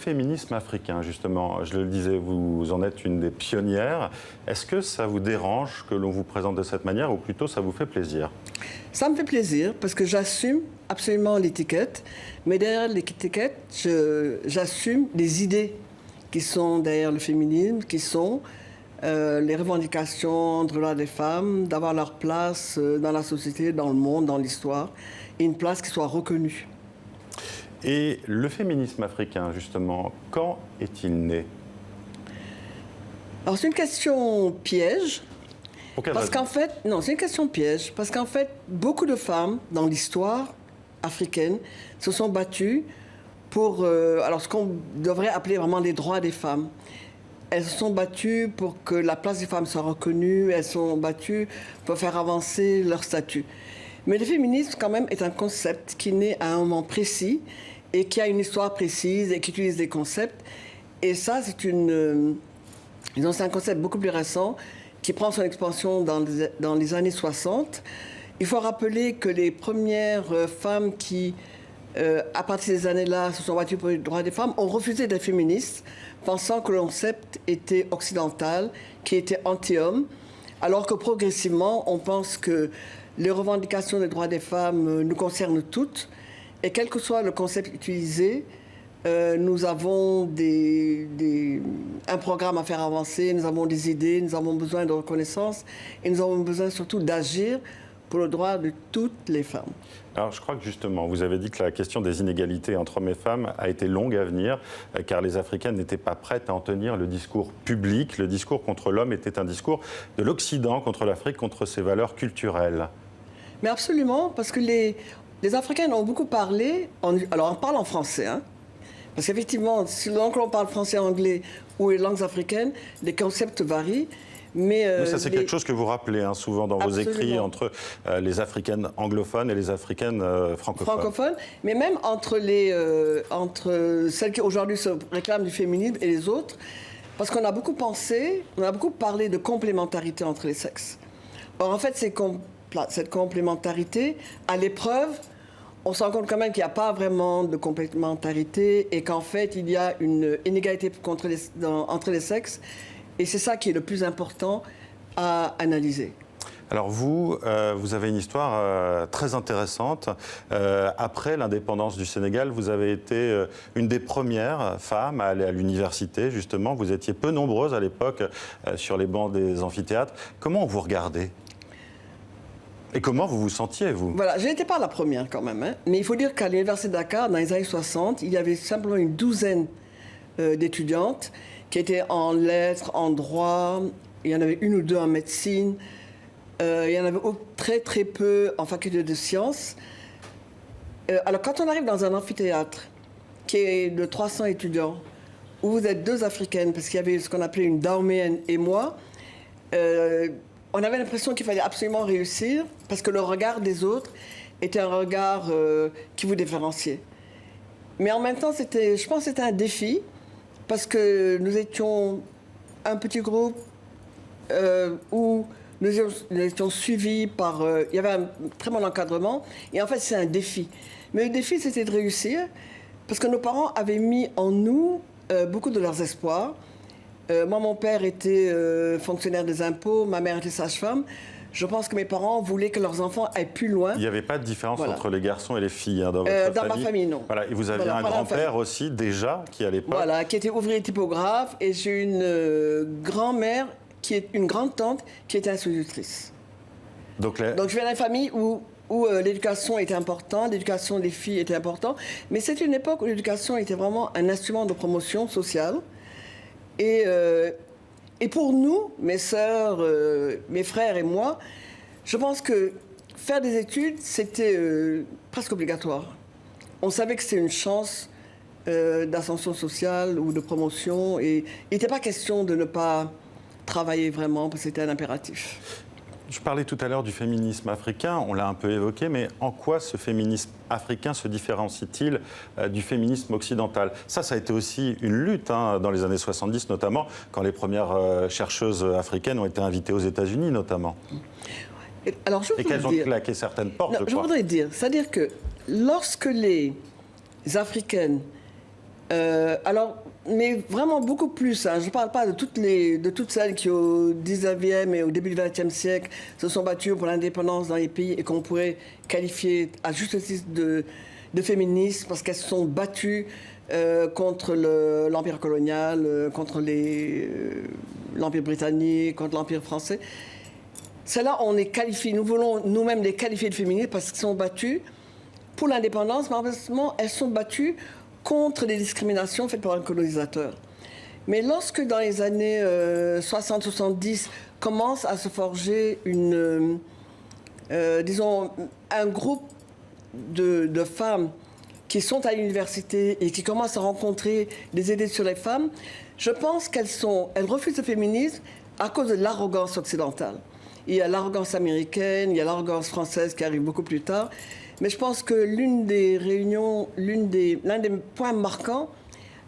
féminisme africain, justement, je le disais, vous en êtes une des pionnières. Est-ce que ça vous dérange que l'on vous présente de cette manière ou plutôt ça vous fait plaisir? Ça me fait plaisir parce que j'assume absolument l'étiquette, mais derrière l'étiquette, j'assume les idées qui sont derrière le féminisme, qui sont les revendications des droits des femmes, d'avoir leur place dans la société, dans le monde, dans l'histoire, et une place qui soit reconnue. Et le féminisme africain, justement, quand est-il né? Alors c'est une question piège. Pour quelle Parce raison? qu'en fait, non, c'est une question piège, parce qu'en fait, beaucoup de femmes dans l'histoire africaine se sont battues pour alors ce qu'on devrait appeler vraiment les droits des femmes. Elles se sont battues pour que la place des femmes soit reconnue, elles se sont battues pour faire avancer leur statut. Mais le féminisme, quand même, est un concept qui naît à un moment précis et qui a une histoire précise et qui utilise des concepts. Et ça, c'est un concept beaucoup plus récent qui prend son expansion dans les années 60. Il faut rappeler que les premières femmes qui, à partir de ces années-là, se sont battues pour les droits des femmes, ont refusé d'être féministes, pensant que le concept était occidental, qui était anti-homme, alors que progressivement, on pense que les revendications des droits des femmes nous concernent toutes, et quel que soit le concept utilisé, nous avons un programme à faire avancer, nous avons des idées, nous avons besoin de reconnaissance, et nous avons besoin surtout d'agir pour le droit de toutes les femmes. Alors, je crois que justement, vous avez dit que la question des inégalités entre hommes et femmes a été longue à venir, car les Africaines n'étaient pas prêtes à en tenir le discours public. Le discours contre l'homme était un discours de l'Occident contre l'Afrique, contre ses valeurs culturelles. Mais absolument, parce que les Africaines ont beaucoup parlé, alors on parle en français, hein, parce qu'effectivement, selon que l'on parle français, anglais ou les langues africaines, les concepts varient. Mais ça, c'est quelque chose que vous rappelez souvent dans vos écrits entre les Africaines anglophones et les Africaines francophones. Mais même entre celles qui aujourd'hui se réclament du féminisme et les autres, parce qu'on a beaucoup parlé de complémentarité entre les sexes. Or, en fait, cette complémentarité, à l'épreuve, on se rend compte quand même qu'il n'y a pas vraiment de complémentarité et qu'en fait, il y a une inégalité entre les sexes. Et c'est ça qui est le plus important à analyser. Alors vous avez une histoire très intéressante. Après l'indépendance du Sénégal, vous avez été une des premières femmes à aller à l'université, justement. Vous étiez peu nombreuses à l'époque sur les bancs des amphithéâtres. Comment on vous regardait ? Et comment vous vous sentiez, vous ? Voilà, je n'étais pas la première quand même. Hein. Mais il faut dire qu'à l'Université de Dakar, dans les années 60, il y avait simplement une douzaine d'étudiantes qui étaient en lettres, en droit, il y en avait une ou deux en médecine, il y en avait très très peu en faculté de sciences. Alors quand on arrive dans un amphithéâtre qui est de 300 étudiants, où vous êtes deux Africaines, parce qu'il y avait ce qu'on appelait une Dahoméenne et moi, on avait l'impression qu'il fallait absolument réussir, parce que le regard des autres était un regard qui vous différenciait. Mais en même temps, je pense que c'était un défi, parce que nous étions un petit groupe où nous étions suivis par... il y avait un très bon encadrement. Et en fait, c'est un défi. Mais le défi, c'était de réussir, parce que nos parents avaient mis en nous beaucoup de leurs espoirs. Moi, mon père était fonctionnaire des impôts, ma mère était sage-femme. Je pense que mes parents voulaient que leurs enfants aillent plus loin. Il n'y avait pas de différence entre les garçons et les filles dans votre famille? Dans ma famille, non. Voilà. Et vous aviez un grand-père aussi, déjà, qui à l'époque... Voilà, qui était ouvrier typographe. Et j'ai une grand-mère, qui est une grande-tante, qui était institutrice. Donc je viens d'une famille où l'éducation était importante, l'éducation des filles était importante. Mais c'est une époque où l'éducation était vraiment un instrument de promotion sociale. Et pour nous, mes sœurs, mes frères et moi, je pense que faire des études, c'était presque obligatoire. On savait que c'était une chance d'ascension sociale ou de promotion. Et il n'était pas question de ne pas travailler vraiment, parce que c'était un impératif. Je parlais tout à l'heure du féminisme africain, on l'a un peu évoqué, mais en quoi ce féminisme africain se différencie-t-il du féminisme occidental? Ça a été aussi une lutte dans les années 70, notamment quand les premières chercheuses africaines ont été invitées aux États-Unis, notamment. Et qu'elles ont claqué certaines portes, je voudrais dire, c'est-à-dire que lorsque les Africaines Alors, mais vraiment beaucoup plus. Hein. Je ne parle pas de toutes celles qui, au 19e et au début du 20e siècle, se sont battues pour l'indépendance dans les pays et qu'on pourrait qualifier à juste titre de féministes parce qu'elles se sont battues contre l'Empire colonial, contre l'Empire britannique, contre l'Empire français. Celles-là, on les qualifie. Nous voulons nous-mêmes les qualifier de féministes parce qu'elles sont battues pour l'indépendance, mais en fait, elles sont battues contre les discriminations faites par un colonisateur. Mais lorsque dans les années 60-70 commence à se forger disons, un groupe de femmes qui sont à l'université et qui commencent à rencontrer des idées sur les femmes, je pense qu'elles refusent le féminisme à cause de l'arrogance occidentale. Il y a l'arrogance américaine, il y a l'arrogance française qui arrive beaucoup plus tard. Mais je pense que l'un des points marquants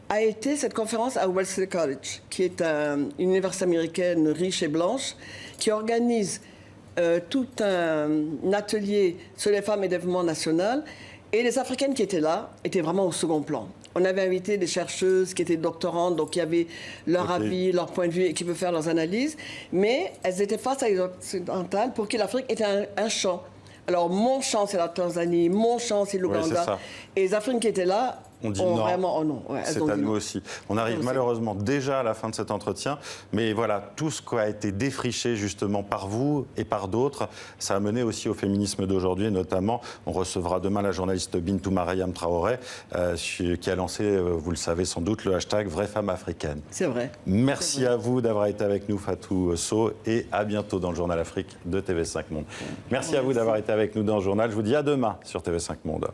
a été cette conférence à Wellesley College, qui est une université américaine riche et blanche, qui organise tout un atelier sur les femmes et le développement national. Et les Africaines qui étaient là étaient vraiment au second plan. On avait invité des chercheuses qui étaient doctorantes, donc qui avaient leur avis, leur point de vue et qui peuvent faire leurs analyses. Mais elles étaient face à les occidentales pour qui l'Afrique était un champ. Alors, mon champ, c'est la Tanzanie, mon champ, c'est l'Ouganda. Oui, et les Africaines qui étaient là ont dit non. Vraiment, oh non. Ouais, c'est à nous aussi. On arrive malheureusement déjà à la fin de cet entretien. Mais voilà, tout ce qui a été défriché justement par vous et par d'autres, ça a mené aussi au féminisme d'aujourd'hui. Et notamment, on recevra demain la journaliste Bintou Mariam Traoré, qui a lancé, vous le savez sans doute, le hashtag Vraie Femme Africaine. C'est vrai. Merci à vous d'avoir été avec nous, Fatou Sow, et à bientôt dans le Journal Afrique de TV5 Monde. Merci à vous d'avoir été avec nous dans le journal. Je vous dis à demain sur TV5 Monde.